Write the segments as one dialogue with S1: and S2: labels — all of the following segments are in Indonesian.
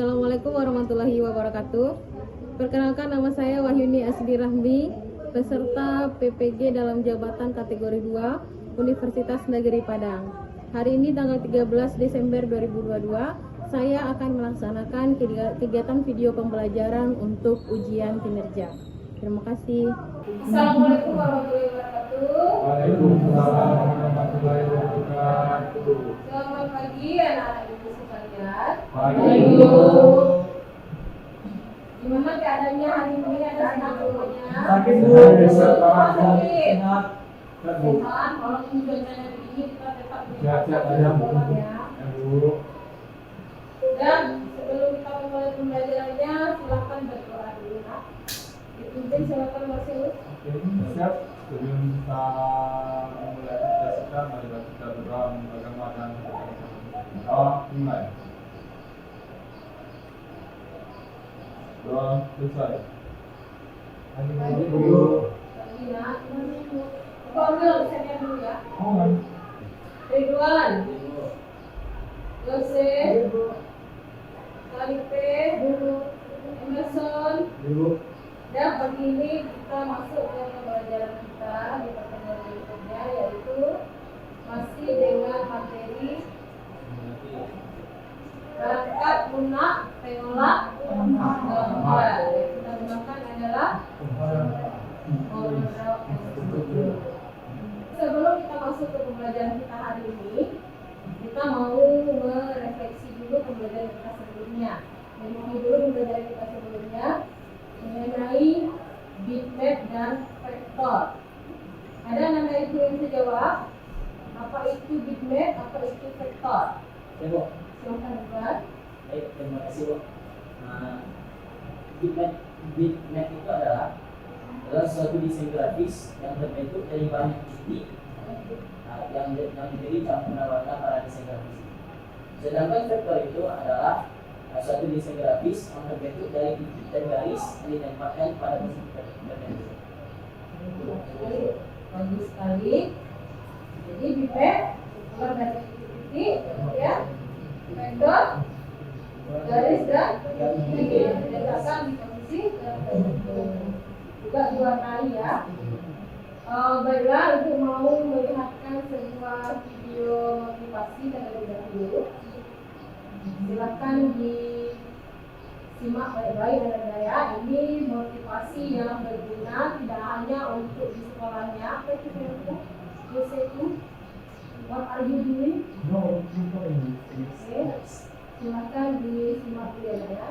S1: Assalamualaikum warahmatullahi wabarakatuh. Perkenalkan, nama saya Wahyuni Asli Rahmi, peserta PPG dalam jabatan kategori 2 Universitas Negeri Padang. Hari ini tanggal 13 Desember 2022, saya akan melaksanakan kegiatan video pembelajaran untuk ujian kinerja. Terima kasih. Assalamualaikum warahmatullahi wabarakatuh.
S2: Waalaikumsalam warahmatullahi wabarakatuh.
S1: Selamat pagi anak-anak ibu sekalian.
S2: Pagi.
S1: Gimana keadaannya hari ini? Ada sehat semuanya?
S2: Sakit Bu.
S1: Sakit.
S2: Sehat.
S1: Sehat. Kalau cuacanya begini kita tetap
S2: Sehat aja Bu.
S1: ya.
S2: Ya Bu.
S1: Dan sebelum kita mulai pembelajarannya, silakan berdoa dulu nak. Dipimpin silakan masuk.
S2: Oke, siap. Sebelum kita memulai aktivitas kita, marilah kita berdoa agama dan doa mulai. Doa selesai. Lagi dulu.
S1: Lagi nak. Panggil saya dulu ya.
S2: Oh,
S1: Ridwan, Yosef, Felipe, Emerson.
S2: dulu.
S1: Dan pagi ini kita masuk ke pembelajaran kita di pertemuan berikutnya, yaitu masih dengan materi berangkat lunak tolak gambar. Yang kita gunakan adalah model S7. Sebelum kita masuk ke pembelajaran kita hari ini, kita mau merefleksi dulu pembelajaran kita sebelumnya. Review dulu pembelajaran kita sebelumnya mengenai bitmap dan vektor. Ada anak ibu yang bisa jawab apa itu bitmap, apa itu vektor?
S3: Ya Bu.
S1: Silakan buat.
S3: Baik, terima kasih Bu. Nah, bitmap itu adalah suatu desain grafis yang terbentuk dari banyak titik yang menjadi campuran warna pada desain grafis. Sedangkan vektor itu adalah suatu desain grafis yang terbentuk dari titik dan garis yang ditempatkan pada posisi tertentu.
S1: Bagus sekali. Jadi bitmap keluar dari titik, ya. Vektor garis dan titik diletakkan di posisi tertentu. Juga diwarnai ya. Baiklah, untuk mau melihatkan sebuah video motivasi terlebih dahulu, silakan disimak baik-baik dan ya. Ini motivasi yang berguna tidak hanya untuk di sekolahnya. Apa itu itu? What are you doing? Oke, silakan disimak dulu ya.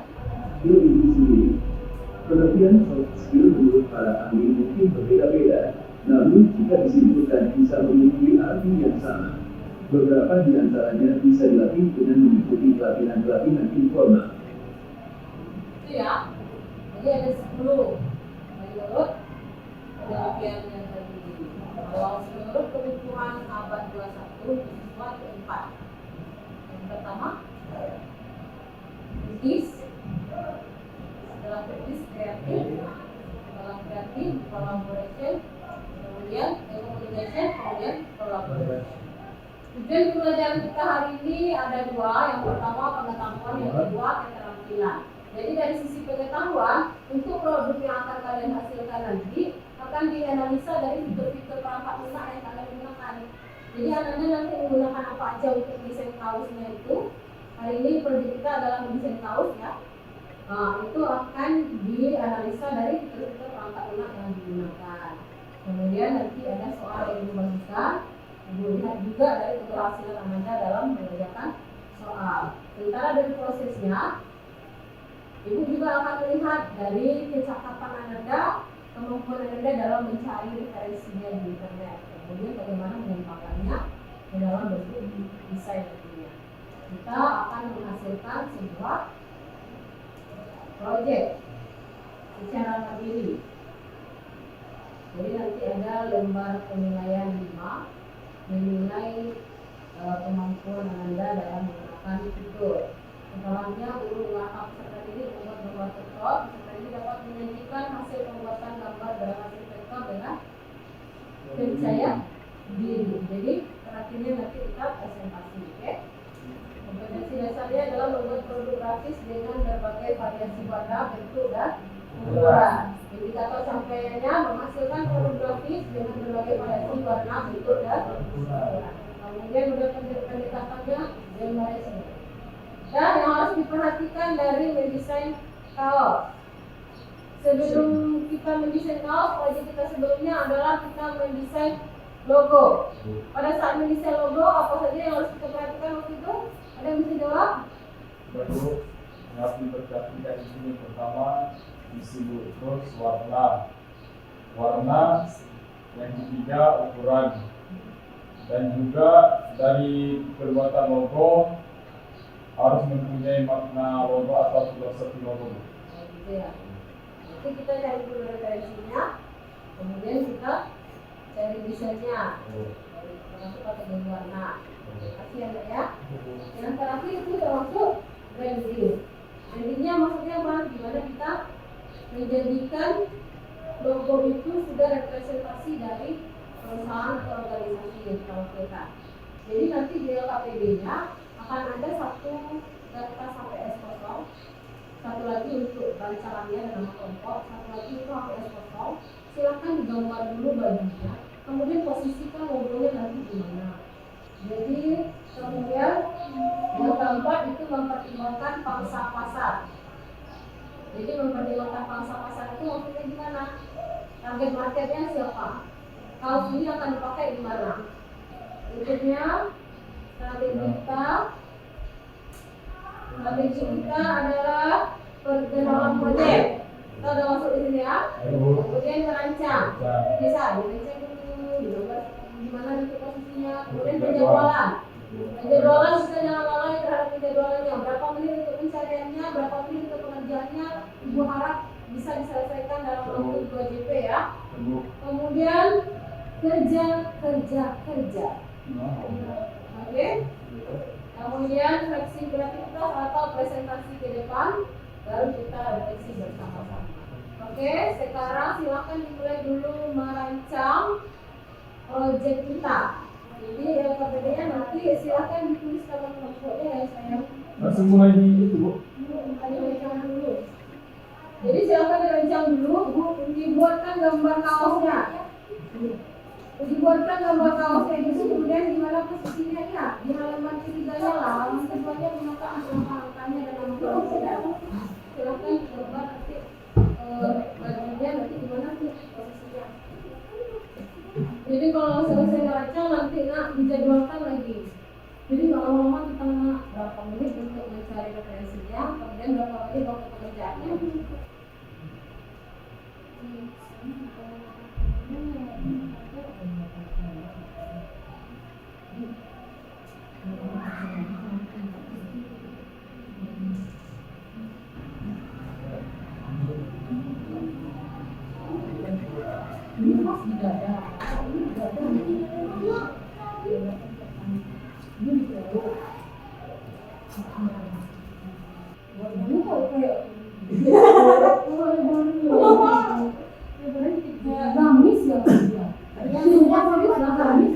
S4: Pengertian soft skill menurut para ahli mungkin berbeda-beda, namun jika disimpulkan bisa memiliki arti yang sama. Beberapa di antaranya bisa dilatih dengan mengikuti pelatihan-pelatihan informal.
S1: Itu ya. Jadi ada 10 menurut penelitian yang tadi. Kalau menurut kebutuhan abad 21 siswa keempat. Yang pertama, kritis. Setelah kritis, kreatif. Setelah kreatif, collaboration. Kemudian communication, kemudian collaboration. Tujuan pembelajaran kita hari ini ada dua. Yang pertama pengetahuan, yang kedua keterampilan. Jadi dari sisi pengetahuan, untuk produk yang akan kalian hasilkan nanti akan dianalisa dari fitur-fitur perangkat lunak yang kalian gunakan. Jadi anda nanti menggunakan apa aja untuk desain kaosnya itu. Hari ini proyek kita adalah mendesain kaos ya. Itu akan dianalisa dari fitur-fitur perangkat lunak yang digunakan. Kemudian nanti ada soal yang dibagikan. Ibu lihat juga dari keberhasilan Anda dalam mengerjakan soal. Sementara dari prosesnya, Ibu juga akan melihat dari kecakapan Anda, kemampuan Anda dalam mencari referensinya di internet. Kemudian bagaimana menyampaikannya desain nantinya. Kita akan menghasilkan sebuah proyek secara mandiri. Jadi nanti ada lembar penilaian 5 menilai kemampuan Anda dalam menggunakan fitur. Setelahnya guru mengarahkan peserta didik membuat gambar vektor. Peserta didik dapat menyajikan hasil pembuatan gambar dalam hasil vektor dengan percaya diri. Jadi terakhirnya nanti kita presentasi, oke? Kompetensi dasarnya adalah membuat produk grafis dengan berbagai variasi warna, bentuk, dan ukuran. Indikator sampaiannya menghasilkan produk grafis dengan berbagai variasi warna, bentuk, dan ukuran. Kemudian udah pendekatannya gambar sini. Dan yang harus diperhatikan dari mendesain kaos. Sebelum kita mendesain kaos, proyek kita sebelumnya adalah kita mendesain logo. Pada saat mendesain logo, apa saja yang harus kita perhatikan waktu itu? Ada yang bisa jawab?
S2: Baru harus diperhatikan di sini pertama isi terus warna, yang ketiga ukuran, dan juga dari perbuatan logo harus mempunyai makna logo atau filosofi logo.
S1: Gitu ya. Nanti kita cari dulu referensinya, kemudian kita cari desainnya. Termasuk kategori warna. Kasih ya. Yang terakhir itu termasuk branding. Brandingnya maksudnya apa? Gimana kita menjadikan logo itu sudah representasi dari perusahaan atau organisasi yang kita wakilkan. Jadi nanti di LKPD-nya akan ada satu data sampai S0, satu lagi untuk rancangannya dan nama kelompok, satu lagi itu HPS0. Silakan digambar dulu bajunya, kemudian posisikan logonya nanti di mana. Jadi kemudian yang keempat itu mempertimbangkan pangsa pasar. Jadi mempertimbangkan pangsa pasar itu maksudnya gimana? Target marketnya siapa? Kaos ini akan dipakai di mana? Berikutnya strategi kita adalah dalam proyek. Kita udah masuk di sini ya. Kemudian merancang. Bisa dirancang dulu, digambar gimana itu posisinya. Kemudian penjadwalan. Penjadwalan kita jangan lalai terhadap penjadwalannya. Berapa menit untuk pencariannya, berapa menit untuk pengerjaannya. Ibu harap bisa diselesaikan dalam waktu 2 JP ya. Kemudian kerja. Oke. Kemudian fleksibilitas atau presentasi ke depan, baru kita refleksi bersama-sama. Oke, sekarang silakan dimulai dulu merancang proyek kita. Jadi LKPD-nya nanti silakan ditulis dalam kelompoknya ya sayang.
S2: Langsung mulai di itu, Bu.
S1: Dirancang dulu. Jadi silakan dirancang dulu, Bu. Dibuatkan gambar kaosnya. Dibuatkan gambar kaosnya itu, kemudian di mana posisinya ya? Di halaman ketiganya lah, halaman keduanya gunakan angka-angkanya dan nama kelompoknya. Silakan gambar nanti bagiannya nanti di mana sih posisinya. Jadi kalau selesai merancang nanti dijadwalkan lagi. Jadi lama-lama kita berapa menit untuk mencari referensinya, kemudian berapa menit untuk pengerjaannya. Gamis ya, yang semua serius lah gamis.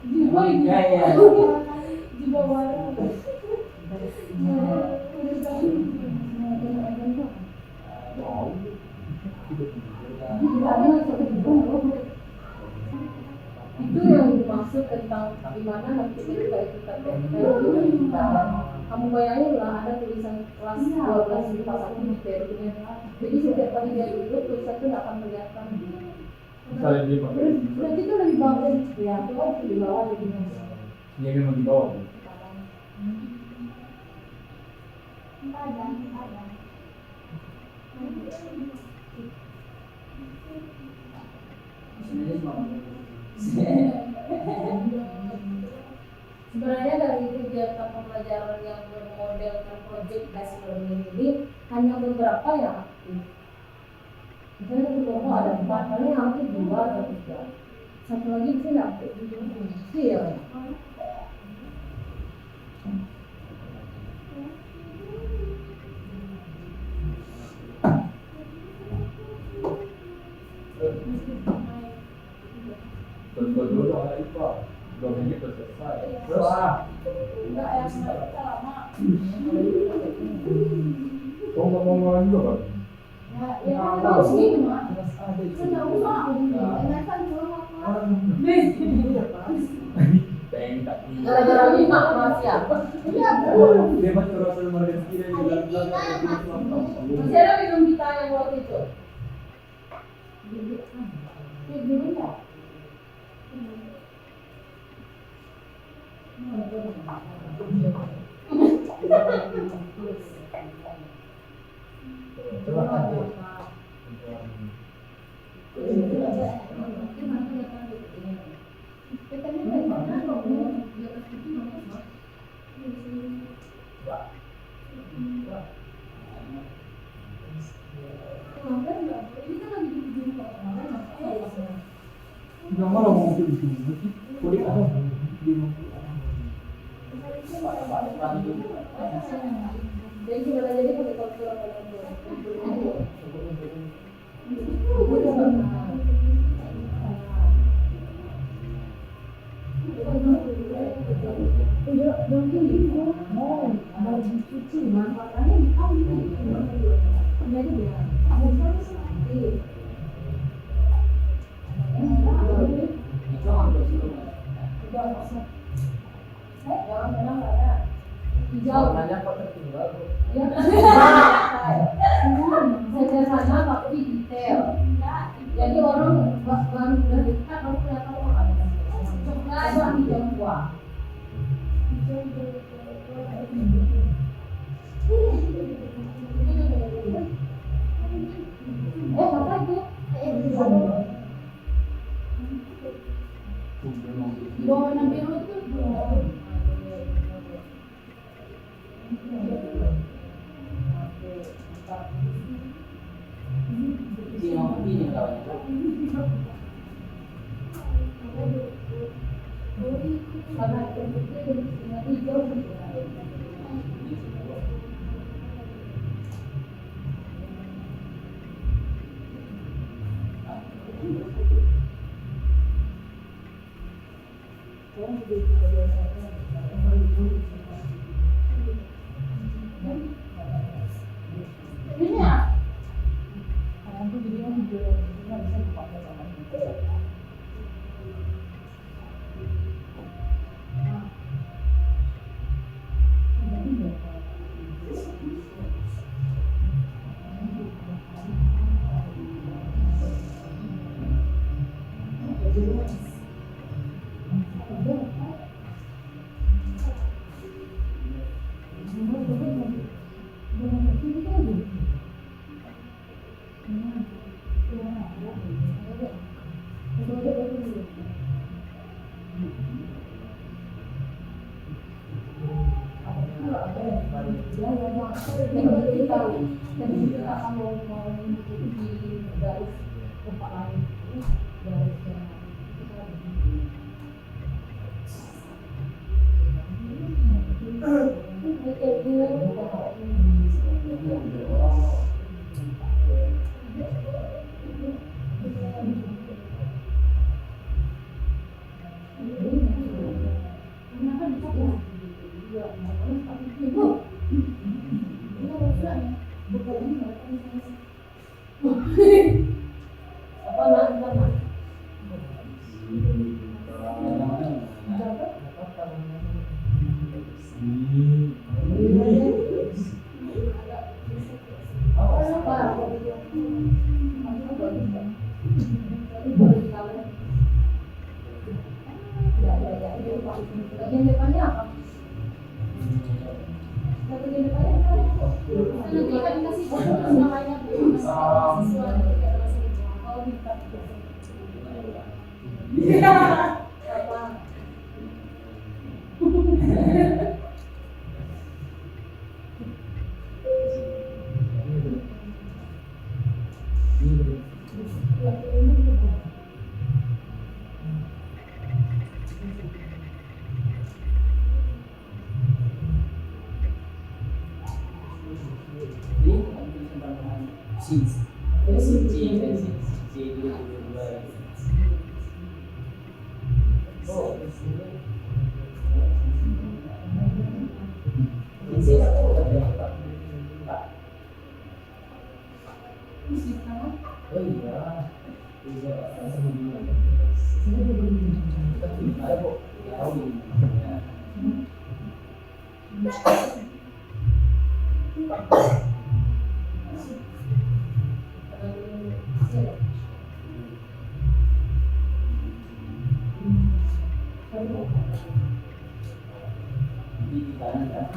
S1: Juga ini, juga warna. Itu yang dimaksud tentang gimana nanti ketika itu kamu bayangin lah ada tulisan kelas 12 di pas aku di teorinya. Jadi setiap kali dia duduk tulisan itu nggak akan kelihatan.
S2: Misalnya dia pakai
S1: Berarti itu lebih bagus ya, coba di bawah lebih bagus.
S2: dia memang di bawah, Bu.
S1: Sebenarnya dari kegiatan pembelajaran yang bermodelkan project based learning ini hanya beberapa yang aktif. Misalnya di kelompok ada 4, paling yang aktif 2 atau 3. Satu lagi di sini aktif. Iya.
S2: Contoh dulu ada IPA, 2 menit udah selesai.
S1: Enggak yang kita lama.
S2: Kau ngomong juga Bang?
S1: Ya kalau sini mah enggak usah. Enak kan dulu gara-gara lima mas ya. Iya bu.
S2: Dia masih rasa mereka kira
S1: Masih ada minum kita yang waktu itu. Ya dulu ya.
S2: Nggak malah mau di sini, kulit ada di
S1: Jadi gimana jadi pakai kalkulator hijau.
S3: Nanya kok tertinggal.
S1: Ya. Sederhana tapi detail. Jadi orang baru udah dekat baru kelihatan orang. Coba hijau buah. Apa itu? Warna biru itu
S3: Ini kawan.
S1: karena hijau. Ini ya. Aku jadi yang hijau nggak bisa dipakai sama itu. Bagian depannya apa? Bagian depannya apa? Nanti kan dikasih namanya kalau bisa. Apa?
S3: C dulu dua. Oh, ini sih aku Pak. Oh iya. Iya. Ada kok. Tahu ini. Ya. Di kanan kan.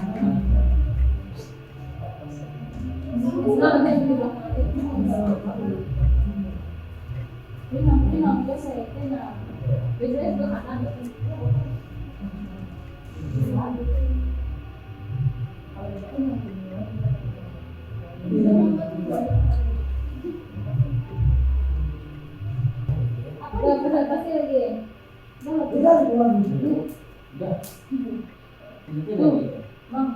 S1: Udah presentasi lagi.
S3: Udah. Ini lagi.
S1: Bang.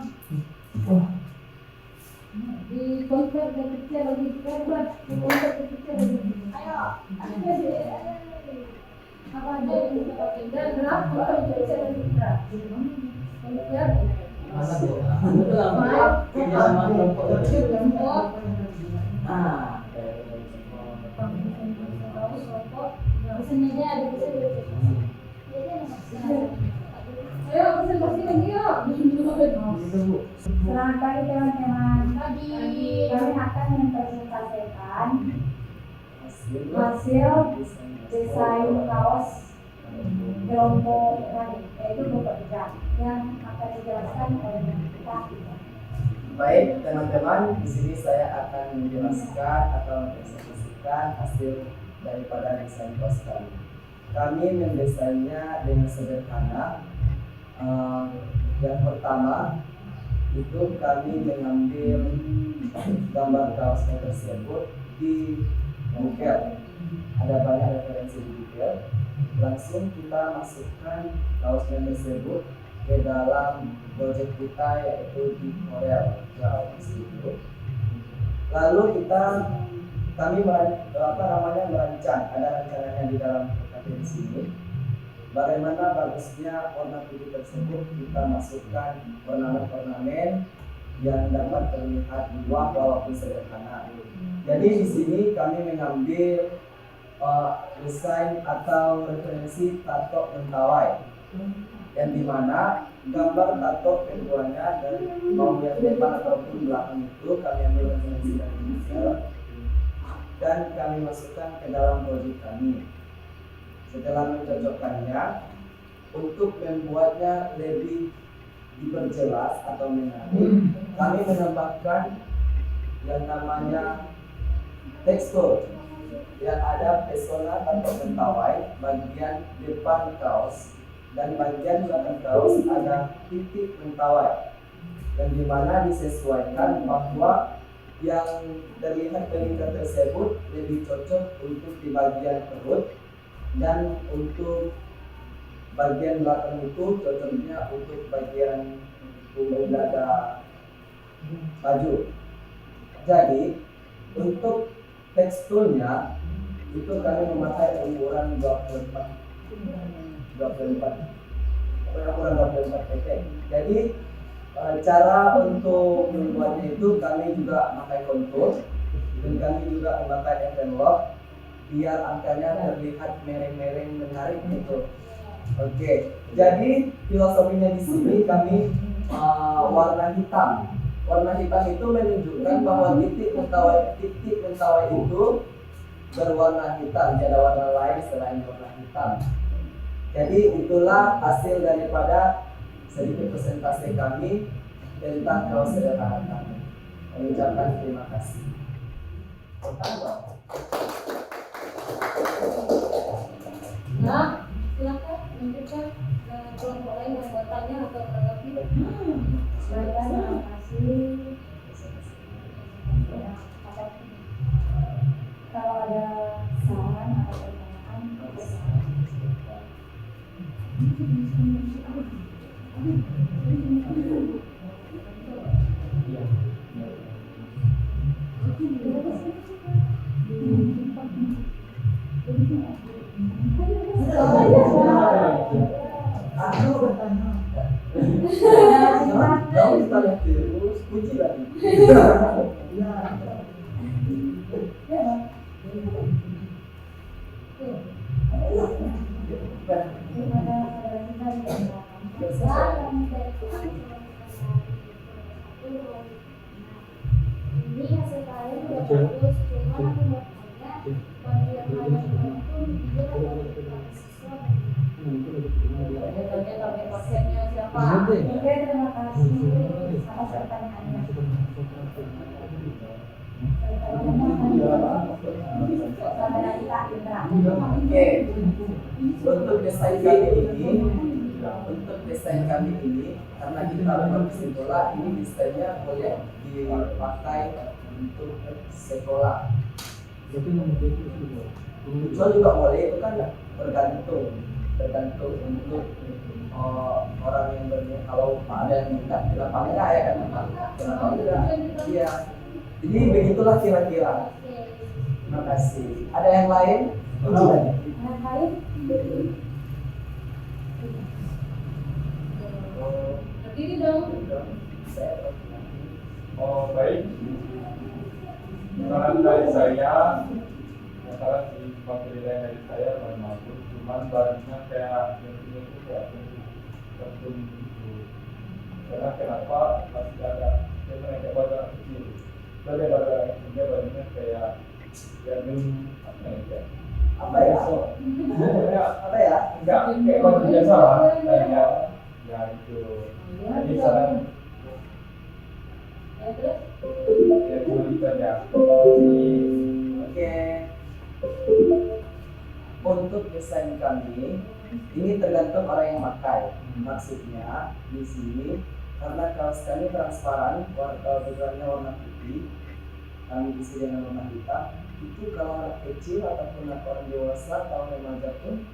S1: Di konser dan kecil lagi buat di konser kecil lagi. Ayo. Apa aja yang kita pakai dan berapa kalau kecil lagi konser.
S3: Masa tuh? Itu lama. Ini sama kelompok kecil kelompok. Ah.
S1: Pesannya ada bisa. Ayo presentasi lagi yuk.
S5: Selamat pagi teman-teman.
S1: Pagi.
S5: Kami akan mempresentasikan hasil desain kaos kelompok kami, yaitu bekerja yang akan dijelaskan oleh kita.
S6: Baik teman-teman, di sini saya akan menjelaskan atau mempresentasikan hasil daripada desain kaos kami. Kami mendesainnya dengan sederhana. Yang pertama itu kami mengambil gambar kaosnya tersebut di Google. Ada banyak referensi di Google. Langsung kita masukkan kaosnya tersebut ke dalam project kita, yaitu di Corel Draw Studio. Lalu kami merancang, ada rancangannya di dalam PKT di sini. Bagaimana bagusnya warna putih tersebut kita masukkan ornamen-ornamen yang dapat terlihat luas walaupun sederhana. Jadi di sini kami mengambil desain atau referensi tato mentawai, yang dimana gambar tato keduanya dan mau yang depan ataupun belakang itu kami ambil referensi dari Google dan kami masukkan ke dalam project kami. Setelah mencocokkannya, untuk membuatnya lebih diperjelas atau menarik, kami menambahkan yang namanya tekstur yang ada pesona atau mentawai bagian depan kaos dan bagian belakang kaos ada titik mentawai, yang dimana disesuaikan bahwa yang terlihat peningkat tersebut lebih cocok untuk di bagian perut, dan untuk bagian belakang itu cocoknya untuk bagian punggung dada baju. Jadi untuk teksturnya itu kami memakai ukuran 24 pp. Jadi cara untuk membuatnya itu kami juga memakai kontur dan kami juga memakai envelope biar angkanya terlihat mereng-mereng menarik gitu. Oke, jadi filosofinya di sini kami warna hitam. Warna hitam itu menunjukkan bahwa titik mentawai itu berwarna hitam, tidak ada warna lain selain warna hitam. Jadi itulah hasil daripada sedikit presentasi kami tentang kaos sederhana kami. Kami ucapkan terima kasih.
S1: Nah, silakan lanjutkan kelompok lain yang mau tanya atau menanggapi.
S5: Baiklah, terima kasih. Kalau ada saran atau pertanyaan,
S3: Iya.
S6: Aku bertanya. Kamu ditanya terus, kunci lagi.
S5: Ini hasil kalian udah bagus, cuma aku mau tanya bagian mana itu dia ada siswa.
S1: Tanya target pasiennya siapa?
S5: Oke, terima kasih atas pertanyaannya.
S6: Oke, untuk desain kami ini, karena kita berbasis bola, ini desainnya boleh dipakai untuk sekolah. Jual juga boleh, itu kan tergantung untuk orang yang berminat. Kalau ada yang minat, kenapa enggak ya kan? Kenapa enggak? Iya. Jadi begitulah kira-kira. Terima kasih. Ada yang lain?
S5: Yang lain?
S1: Berdiri dong.
S2: Oh baik. Saran dari saya, saran di materi dari saya bermaksud cuman barunya kayak bentuknya itu kayak bentuk itu. Karena kenapa masih ada kayak badan kecil. Badan kecilnya badannya kayak
S6: Apa ya?
S2: Enggak kayak batu biasa lah. Ya itu. Jadi saran
S1: Terus?
S2: ya kulit saja.
S6: Oke. Untuk desain kami, ini tergantung orang yang pakai. Maksudnya di sini karena kaos kami transparan, backgroundnya warna putih, kami isi dengan warna hitam. Itu kalau anak kecil ataupun orang dewasa atau remaja pun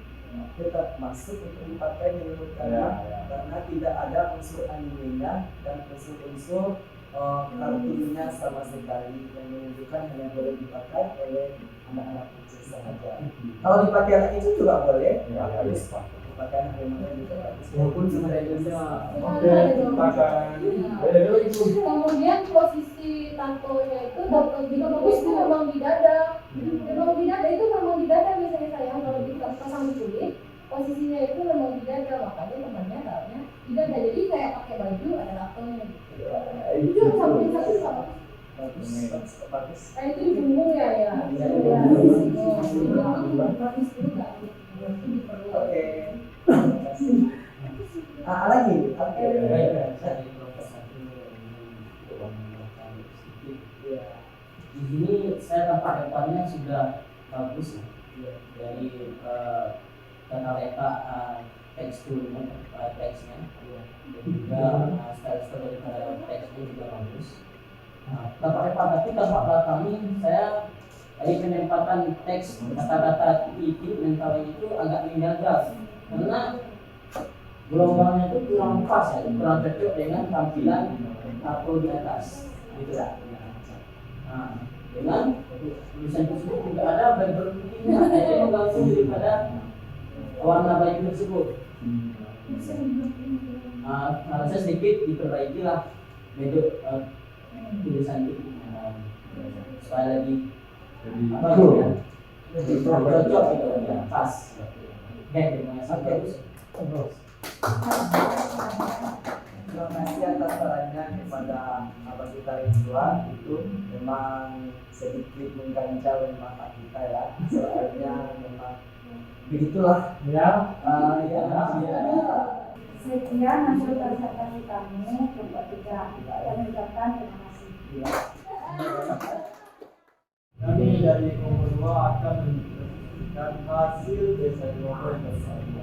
S6: tetap masuk untuk dipakai menurut kami, karena tidak ada unsur animenya dan unsur kartunnya sama sekali, yang menunjukkan hanya boleh dipakai oleh anak-anak kecil saja. Kalau dipakai anak kecil juga boleh, bagus. Dipakai anak remaja juga bagus. Walaupun sebenarnya
S1: Kemudian posisi tantonya itu juga bagus itu memang di dada. Memang di dada itu memang di dada biasanya sayang kalau dipasang di kulit. Posisinya itu memang di dada, makanya temannya taruhnya di dada. Jadi kayak pakai baju ada tatonya. Itu yang samping satu sama.
S6: bagus.
S1: Itu di punggung ya. Bagus juga.
S6: Oke. Terima kasih. Lagi. Oke.
S3: Di sini saya tampak depannya sudah bagus ya. Dari tata letak teksturnya, teksnya, dan juga style daripada teksnya juga bagus. Tampak depan, tapi tampak belakang ini saya dari penempatan teks kata-kata itu mentalnya itu agak menjaga karena gelombangnya itu kurang pas ya, kurang cocok dengan tampilan tato di atas gitu ya. Nah, dengan tulisan tersebut juga ada background putihnya, jadi mengganggu daripada warna baju tersebut. Harusnya sedikit diperbaiki lah bentuk tulisan itu supaya lebih cocok gitu ya, pas. Terima kasih.
S6: Terima kasih atas sarannya kepada Abang kita Rizwan. Itu memang sedikit mengganjal mata kita ya, soalnya memang begitulah ya.
S5: Sekian hasil presentasi kami untuk tiga. Kami ucapkan terima kasih.
S7: Kami dari Kompo 2 akan menunjukkan hasil desain logo yang bersama.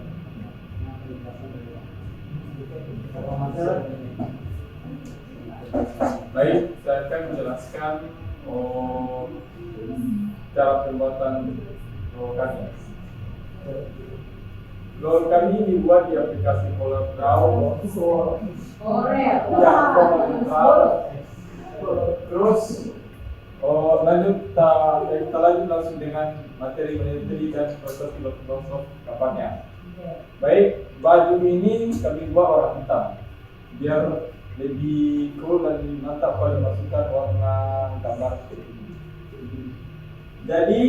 S2: Baik, saya akan menjelaskan cara pembuatan logo kami. Logo kami dibuat di aplikasi Color Draw. Ya, Color Draw. Terus lanjut kita lanjut langsung dengan materi dan filosofi kampanye. Baik, baju ini kami buat warna hitam biar lebih cool dan lebih mantap kalau dimasukkan warna gambar seperti ini. Jadi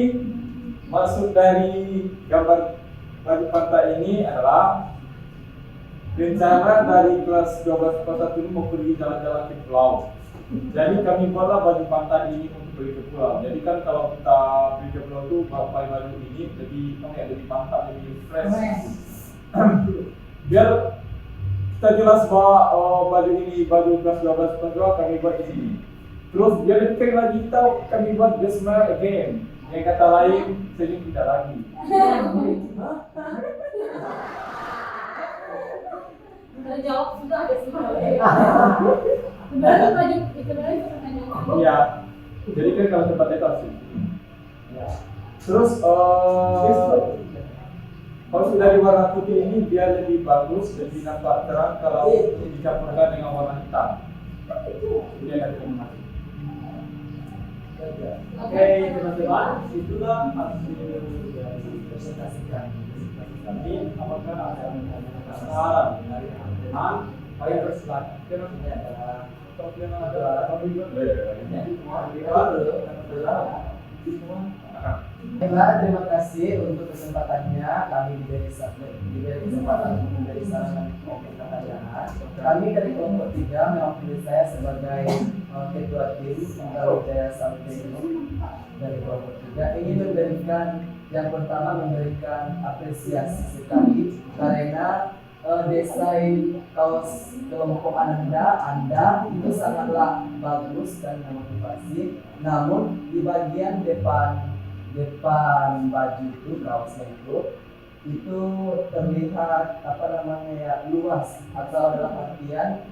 S2: maksud dari gambar baju pantai ini adalah rencana dari kelas 12 kelas 1 ini mau pergi jalan-jalan ke pulau. Jadi kami buatlah baju pantai ini untuk pergi ke pulau. Jadi kan kalau kita pergi ke pulau tuh pakai baju ini lebih mantap, lebih fresh. Biar kita jelas bahwa baju ini baju kelas 12 kelas 2 kami buat di sini. Terus biar lebih lagi tahu kami buat the smile again. Yang kata lain senyum tidak lagi.
S1: Terjawab sudah ada semua. Berarti baju itu berarti pertanyaan.
S2: Iya. Jadi kan kalau tempat itu asli. Ya. Terus kalau sudah di warna putih ini dia lebih bagus, lebih nampak terang kalau dicampurkan dengan warna hitam. Ini akan dimasuk.
S7: Oke, teman-teman, itulah hasil dari presentasi kami. Apakah ada saran dari teman-teman? Ayo bersilakan.
S6: Baiklah, terima kasih untuk kesempatannya. Kami diberi kesempatan untuk memberi saran dan pertanyaan. Kami dari kelompok 3 mewakili saya sebagai ketua tim Wijaya Salteno dari kelompok 3 ingin yang pertama memberikan apresiasi sekali karena desain kaos kelompok Anda itu sangatlah bagus dan memotivasi. Namun di bagian depan baju itu, kaosnya itu terlihat luas atau dalam artian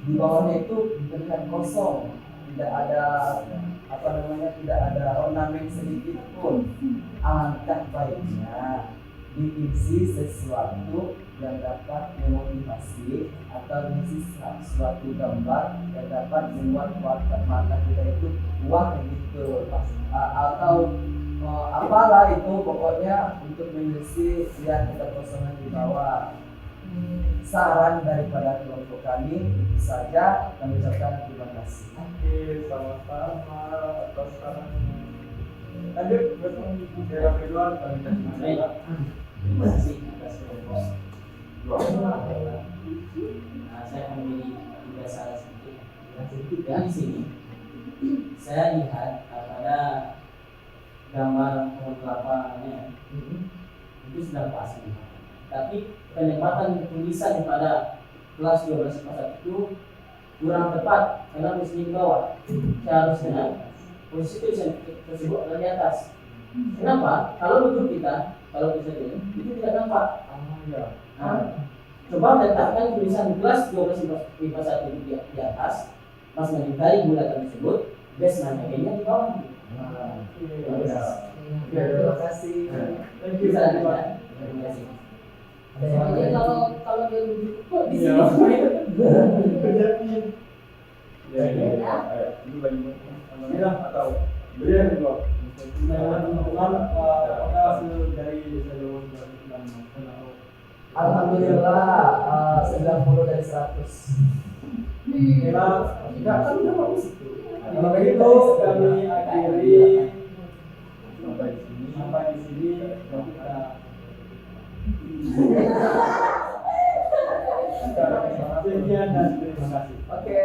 S6: di bawahnya itu terlihat kosong, tidak ada ornamen sedikit pun. Alangkah baiknya diisi sesuatu yang dapat memotivasi atau diisi suatu gambar yang dapat membuat mata kita itu wah gitu, atau apalah itu pokoknya untuk mengisi yang kekosongan di bawah. Saran daripada kelompok kami itu saja. Kami ucapkan terima kasih.
S2: Oke, sama-sama atas sarannya. Lanjut daerah kedua kami
S3: Terima kasih atas kelompok. Saya akan beri 3 saran sedikit. Yang sedikit di sini saya lihat pada gambar pohon kelapanya itu sudah pasti. Tapi penempatan tulisan pada kelas 12 kelas 1 itu kurang tepat karena posisi di bawah. Seharusnya posisi tulisan tersebut ada di atas. Kenapa? Kalau duduk kita, kalau tulisan ini itu tidak nampak. Coba letakkan tulisan kelas 12 kelas 1 itu di atas, pas mencari bulatan tersebut, base namanya di bawah.
S6: Terima kasih.
S3: Terima kasih.
S1: Jadi kalau dia duduk di
S2: Iya.
S1: sini.
S2: Itu lagi atau beliau juga.
S7: Teman-teman, apakah hasil dari desain
S6: Alhamdulillah 90 dari 100.
S7: Tidak kan udah bagus itu. Kalau begitu kami akhiri sampai di sini kita sekian dan terima kasih.
S6: Oke.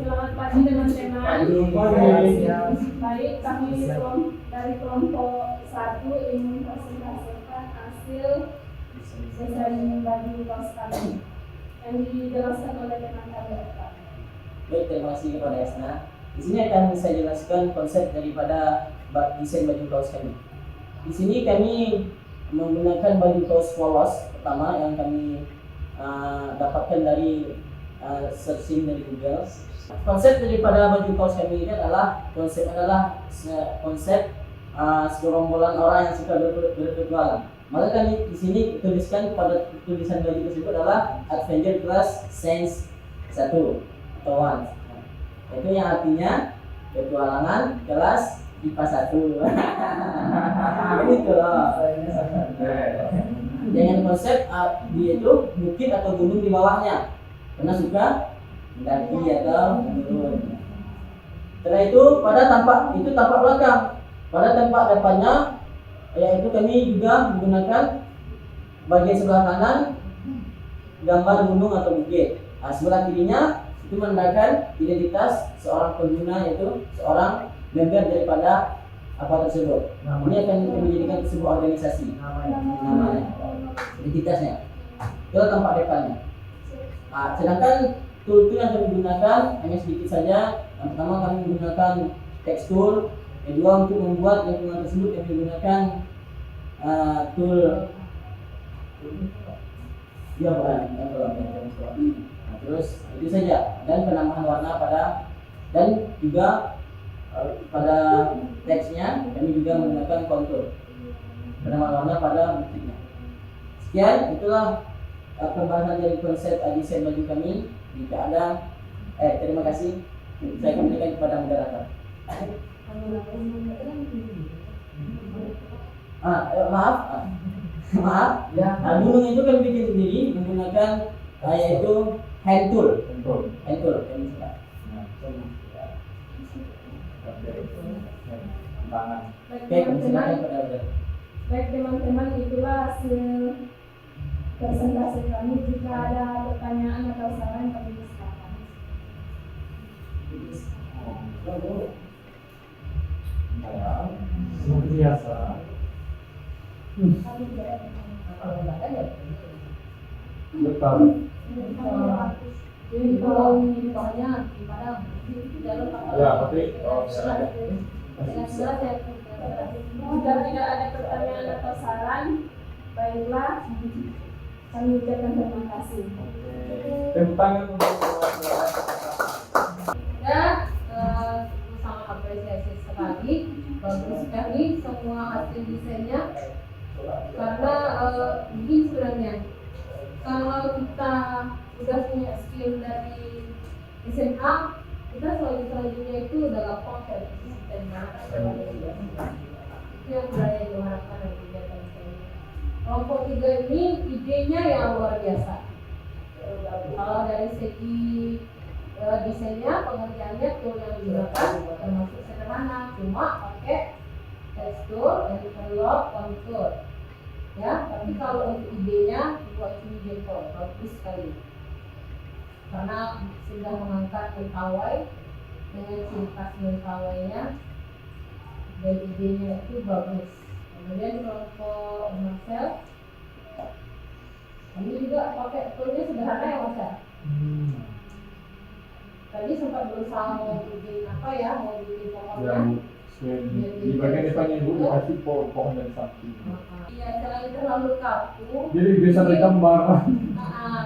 S1: Selamat pagi teman-teman. Baik, kami dari kelompok 1 ingin presentasikan hasil desain baju kaos kami yang dijelaskan oleh teman kami.
S3: Baik, terima kasih kepada Esna. Di sini akan saya jelaskan konsep daripada desain baju kaos kami. Di sini kami menggunakan baju kaos polos pertama yang kami dapatkan dari searching dari Google. Konsep daripada baju kaos kami ini adalah konsep segerombolan orang yang suka berpetualang. Maka kami di sini tuliskan pada tulisan baju tersebut adalah Adventure Class Science 1 atau 1. Itu yang artinya petualangan kelas IPA 1. Ini tuh loh. Dengan konsep dia itu bukit atau gunung di bawahnya, karena suka mendaki atau menurun. Setelah itu pada tampak belakang, pada tampak depannya yaitu kami juga menggunakan bagian sebelah kanan gambar gunung atau bukit. Sebelah kirinya itu menandakan identitas seorang pengguna, yaitu seorang member daripada apa tersebut. Ini akan menjadikan sebuah organisasi. Namanya, identitasnya. Itu tampak depannya. Sedangkan tool yang kami gunakan hanya sedikit saja. Yang pertama kami menggunakan tekstur. Kedua untuk membuat lingkungan tersebut kami gunakan tool terus itu saja, dan penambahan warna dan juga pada teksnya kami juga menggunakan kontur, penambahan warna pada buktinya. Sekian, itulah pembahasan dari konsep desain baju kami. Jika ada terima kasih, saya kembalikan kepada moderator. Maaf ya, gunung itu kan bikin sendiri menggunakan yaitu hand tool kami suka.
S5: Baik teman-teman, itulah hasil presentasi kami. Jika ada pertanyaan atau saran kami silakan.
S2: Seperti biasa. Betul.
S1: Jadi kalau misalnya di Padang,
S2: Ya, Putri. Silakan.
S5: Jika tidak ada pertanyaan atau saran, baiklah kami ucapkan terima kasih.
S2: Tepuk tangan untuk
S1: dan sangat apresiasi sekali, bagus sekali semua hasil desainnya. Karena begini sebenarnya, kalau kita sudah punya skill dari SMA, kita selanjutnya itu udah gampang kayak sistemnya. Itu yang saya diharapkan dari kegiatan ini. Kelompok 3 ini idenya yang luar biasa. Kalau dari segi desainnya, pengerjaannya, tool yang digunakan termasuk sederhana, cuma pakai tekstur, interlock, kontur. Ya, tapi kalau untuk idenya buat ini jempol, bagus sekali. Karena sudah mengangkat mentawai dengan ciri khas mentawainya, dan idenya itu bagus. Kemudian kelompok Marcel, kami juga pakai toolnya sederhana ya Marcel. Tadi sempat berusaha mau bikin pohonnya.
S2: di bagian depannya ibu dikasih pohon dan sapi.
S1: Iya, jangan terlalu kaku.
S2: Jadi bisa tergambar.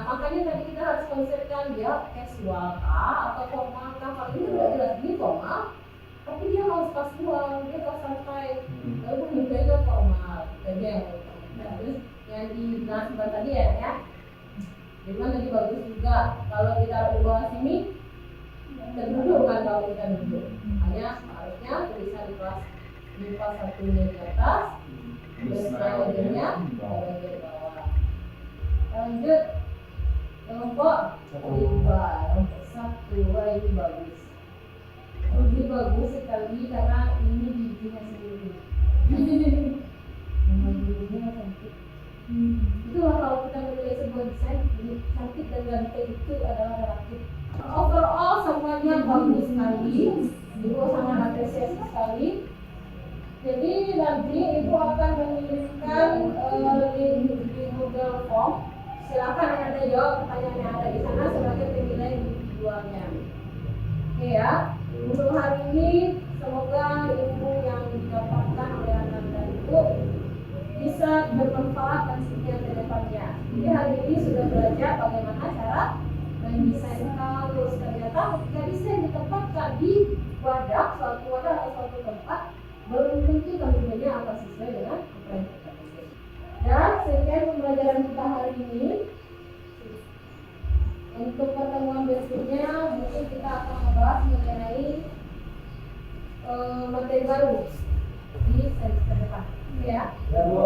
S1: Makanya tadi kita harus konsepkan dia casual atau formal. Kalau ini udah jelas ini formal, tapi dia harus casual, dia harus santai. Lalu kemudiannya formal, jadi yang terus yang di belah sebelah tadi ya. Dimana tadi bagus juga. Kalau kita ubah sini, terduduk kan kalau kita duduk. Hanya harusnya tulisan di kelas satunya di atas, terus bagiannya bagian bawah. Lanjut kelompok 1, ini bagus. Ini bagus sekali karena ini bijinya sendiri. Bijinya cantik. Itulah kalau kita menilai sebuah desain, ini cantik dan ganteng itu adalah relatif. Overall semuanya bagus sekali. Ibu sangat apresiasi sekali. Jadi nanti ibu akan mengirimkan link di Google Form. Silakan Anda jawab pertanyaan yang ada di sana sebagai penilai individualnya. Oke ya. Untuk hari ini semoga ilmu yang didapatkan oleh anak dan ibu bisa bermanfaat dan setia ke depannya. Jadi hari ini sudah belajar bagaimana cara mendesain kaos. Ternyata ketika desain ditempatkan di wadah, suatu wadah atau suatu tempat, belum tentu tentunya akan sesuai dengan apa yang kita pilih. Dan sekian pembelajaran kita hari ini. Untuk pertemuan berikutnya mungkin kita akan membahas mengenai baru di semester depan. Oke ya.
S7: Ya, Bu.